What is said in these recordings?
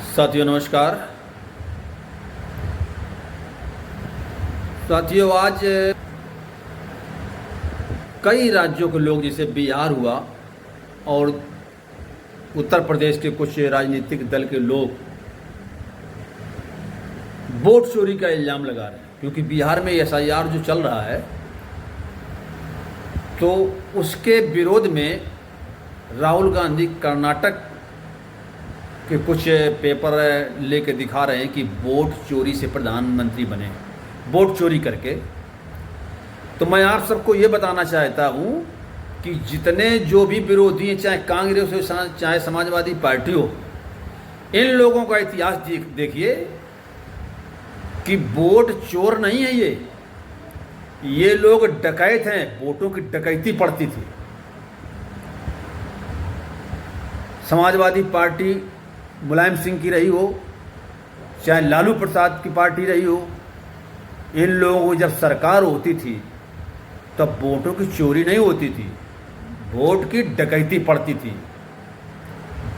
साथियों नमस्कार। साथियों आज कई राज्यों के लोग जैसे बिहार हुआ और उत्तर प्रदेश के कुछ राजनीतिक दल के लोग वोट चोरी का इल्ज़ाम लगा रहे हैं, क्योंकि बिहार में एसआईआर जो चल रहा है तो उसके विरोध में राहुल गांधी कर्नाटक के कुछ पेपर लेके दिखा रहे हैं कि वोट चोरी से प्रधानमंत्री बने, वोट चोरी करके। तो मैं आप सबको ये बताना चाहता हूँ कि जितने जो भी विरोधी हैं, चाहे कांग्रेस हो चाहे समाजवादी पार्टी हो, इन लोगों का इतिहास देखिए कि वोट चोर नहीं है ये लोग डकैत हैं। वोटों की डकैती पड़ती थी। समाजवादी पार्टी मुलायम सिंह की रही हो, चाहे लालू प्रसाद की पार्टी रही हो, इन लोगों को जब सरकार होती थी तब वोटों की चोरी नहीं होती थी, वोट की डकैती पड़ती थी।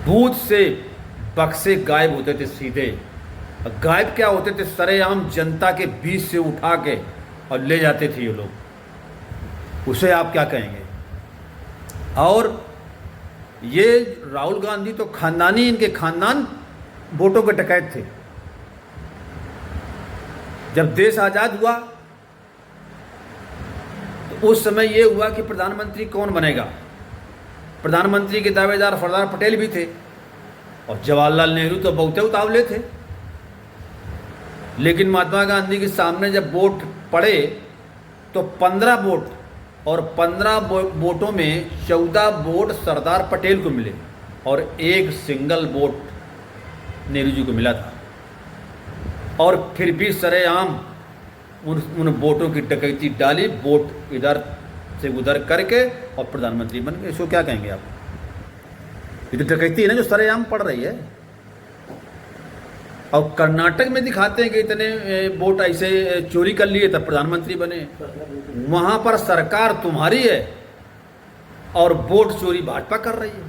बूथ से बक्से गायब होते थे सीधे। गायब क्या होते थे? सरेआम जनता के बीच से उठा के और ले जाते थे ये लोग। उसे आप क्या कहेंगे? और ये राहुल गांधी तो खानदानी, इनके खानदान वोटों के डकैत थे। जब देश आज़ाद हुआ तो उस समय ये हुआ कि प्रधानमंत्री कौन बनेगा। प्रधानमंत्री के दावेदार सरदार पटेल भी थे और जवाहरलाल नेहरू तो बहुते उतावले थे। लेकिन महात्मा गांधी के सामने जब वोट पड़े तो 15 वोट, और 15 वोटों में 14 वोट सरदार पटेल को मिले और एक सिंगल वोट नेहरू जी को मिला था। और फिर भी सरेआम उन वोटों की डकैती डाली, वोट इधर से उधर करके और प्रधानमंत्री बन गए। इसको क्या कहेंगे आप? ये तो डकैती है ना जो सरेआम पड़ रही है। और कर्नाटक में दिखाते हैं कि इतने वोट ऐसे चोरी कर लिए तब प्रधानमंत्री बने। वहां पर सरकार तुम्हारी है और वोट चोरी भाजपा कर रही है।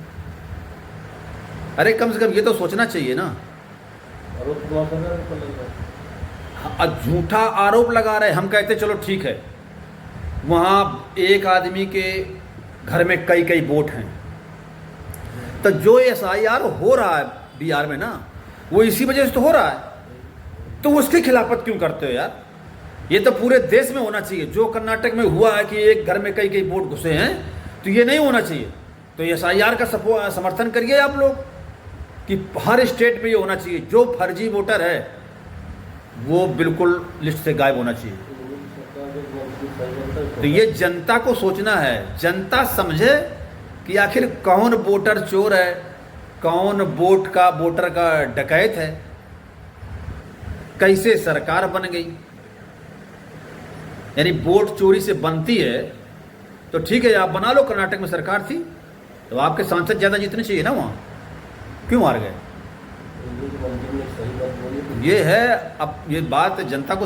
अरे कम से कम ये तो सोचना चाहिए ना। झूठा आरोप लगा रहे। हम कहते चलो ठीक है, वहां एक आदमी के घर में कई कई वोट हैं, तो जो एसआईआर हो रहा है बिहार में ना, वो इसी वजह से तो हो रहा है। तो उसकी खिलाफत क्यों करते हो यार? ये तो पूरे देश में होना चाहिए। जो कर्नाटक में हुआ है कि एक घर में कई कई वोट घुसे हैं, तो ये नहीं होना चाहिए। तो एसआईआर का समर्थन करिए आप लोग कि हर स्टेट में ये होना चाहिए। जो फर्जी वोटर है वो बिल्कुल लिस्ट से गायब होना चाहिए। तो ये जनता को सोचना है। जनता समझे कि आखिर कौन वोटर चोर है, कौन वोटर का डकैत है, कैसे सरकार बन गई। यानी वोट चोरी से बनती है तो ठीक है, आप बना लो। कर्नाटक में सरकार थी तो आपके सांसद ज़्यादा जीतने चाहिए ना, वहाँ क्यों हार गए? ये है। अब ये बात जनता को